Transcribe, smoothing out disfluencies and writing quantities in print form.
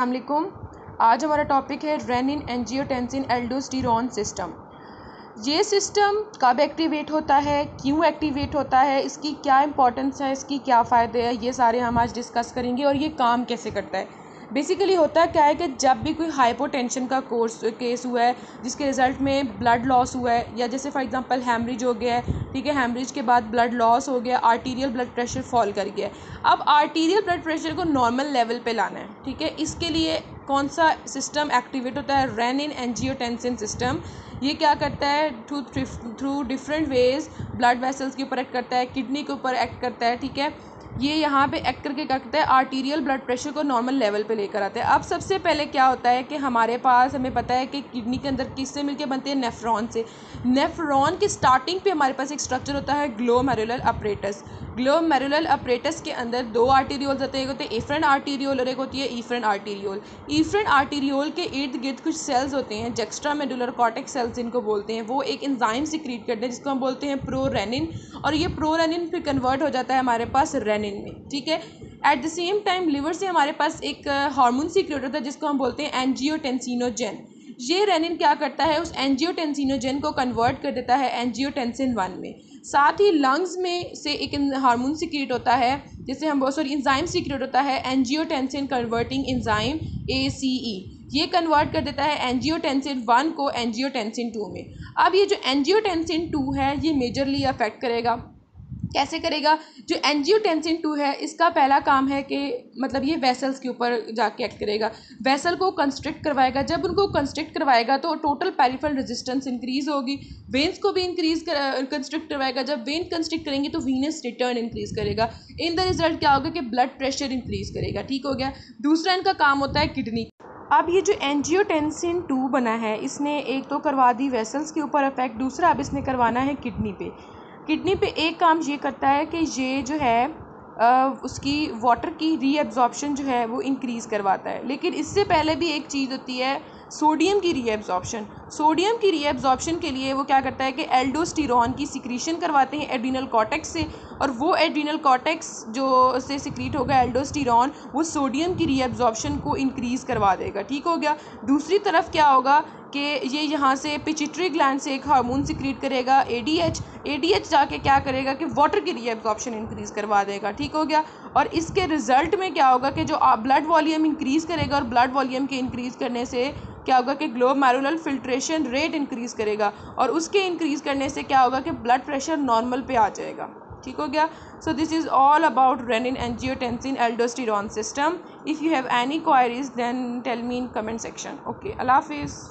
अस्सलामुअलैकुम। आज हमारा टॉपिक है रेनिन एंजियोटेंसिन एल्डोस्टेरोन सिस्टम। ये सिस्टम कब एक्टिवेट होता है, क्यों एक्टिवेट होता है, इसकी क्या इंपॉर्टेंस है, इसकी क्या फ़ायदे हैं, ये सारे हम आज डिस्कस करेंगे। और ये काम कैसे करता है। बेसिकली होता क्या है कि जब भी कोई हाइपोटेंशन का केस हुआ है जिसके रिज़ल्ट में ब्लड लॉस हुआ है, या जैसे फॉर एग्जांपल हैमरेज हो गया है, ठीक है, हैमरेज के बाद ब्लड लॉस हो गया, आर्टीरियल ब्लड प्रेशर फॉल कर गया है। अब आर्टीरियल ब्लड प्रेशर को नॉर्मल लेवल पे लाना है, ठीक है। इसके लिए कौन सा सिस्टम एक्टिवेट होता है? Renin angiotensin system. ये क्या करता है? Through different ways blood vessels के ऊपर एक्ट करता है, किडनी के ऊपर एक्ट करता है, ठीक है। ये यहाँ पे एक्ट करके क्या करता है? आर्टीरियल ब्लड प्रेशर को नॉर्मल लेवल पे लेकर आता है। अब सबसे पहले क्या होता है कि हमारे पास, हमें पता है कि किडनी के अंदर किससे मिलके बनते हैं? नेफ्रॉन से। नेफ्रॉन की स्टार्टिंग पे हमारे पास एक स्ट्रक्चर होता है ग्लोमेरुलर अपरेटस। ग्लोमेरुलर अपरेटस के अंदर दो आर्टीरियोल्स होते हैं, एक होते हैं एफरेंट आर्टीरियोल और एक होती है इफरेंट आर्टीरियोल। इफरेंट आर्टीरियोल के इर्द गिर्द कुछ सेल्स होते हैं, जेक्स्ट्रा मेडुलर कॉर्टेक्स सेल्स जिनको बोलते हैं। वो एक एंजाइम सिक्रीट करते हैं जिसको हम बोलते हैं प्रोरेनिन, और ये प्रोरेनिन फिर कन्वर्ट हो जाता है हमारे पास रेनिन में, ठीक है। At the same time liver से हमारे पास एक हार्मोन सिक्रीट होता है जिसको हम बोलते हैं एंजियोटेंसिनोजेन। ये रेनिन क्या करता है? उस एंजियोटेंसिनोजेन को कन्वर्ट कर देता है एंजियोटेंसिन 1 में। साथ ही लंग्स में से एक हार्मोन सिक्रीट होता है, जिसे हम एंजाइम सिक्रीट होता है एंजियोटेंसिन कन्वर्टिंग एंजाइम ACE। ये कन्वर्ट कर देता है एंजियोटेंसिन 1 को एंजियोटेंसिन 2 में। अब ये जो एंजियोटेंसिन 2 है ये मेजरली अफेक्ट करेगा। कैसे करेगा? जो एंजियोटेंसिन 2 है इसका पहला काम है कि मतलब ये वेसल्स के ऊपर जाके एक्ट करेगा, वेसल को कंस्ट्रिक्ट करवाएगा। जब उनको कंस्ट्रिक्ट करवाएगा तो टोटल पेरिफेरल रेजिस्टेंस इंक्रीज होगी, वेन्स को भी इंक्रीज कंस्ट्रिक्ट करवाएगा। जब वेन कंस्ट्रिक्ट करेंगे तो वीनस रिटर्न इंक्रीज करेगा। इन द रिजल्ट क्या होगा कि ब्लड प्रेशर इंक्रीज करेगा, ठीक हो गया। दूसरा इनका काम होता है किडनी। अब ये जो एंजियोटेंसिन 2 बना है इसने एक तो करवा दी वेसल्स के ऊपर अफेक्ट, दूसरा अब इसने करवाना है किडनी पे। किडनी पे एक काम ये करता है कि ये जो है उसकी वाटर की रीएब्जॉर्प्शन जो है वो इंक्रीज़ करवाता है। लेकिन इससे पहले भी एक चीज़ होती है, सोडियम की रीएब्जॉर्प्शन। सोडियम की रीएब्जॉर्प्शन के लिए वो क्या करता है कि एल्डोस्टेरोन की सिक्रीशन करवाते हैं एड्रीनल कॉर्टेक्स से, और वो एड्रीनल कॉर्टेक्स जो से सिक्रीट होगा एल्डोस्टेरोन, वो सोडियम की रीएब्जॉर्प्शन को इंक्रीज़ करवा देगा, ठीक हो गया। दूसरी तरफ क्या होगा कि ये यहाँ से पिट्यूटरी ग्लैंड से एक हार्मोन सिक्रीट करेगा ADH जाके क्या करेगा कि वाटर की रीएब्जॉर्प्शन इंक्रीज़ करवा देगा, ठीक हो गया। और इसके रिजल्ट में क्या होगा कि जो ब्लड वॉल्यूम इंक्रीज़ करेगा, और ब्लड वॉल्यूम के इंक्रीज़ करने से क्या होगा कि ग्लोमेरुलर फिल्ट्रेशन रेट इंक्रीज़ करेगा, और उसके इंक्रीज़ करने से क्या होगा कि ब्लड प्रेशर नॉर्मल पे आ जाएगा, ठीक हो गया। So this is all about renin angiotensin aldosterone system. If you have any queries then tell me in comment section. Okay, अल्लाह हाफिज़।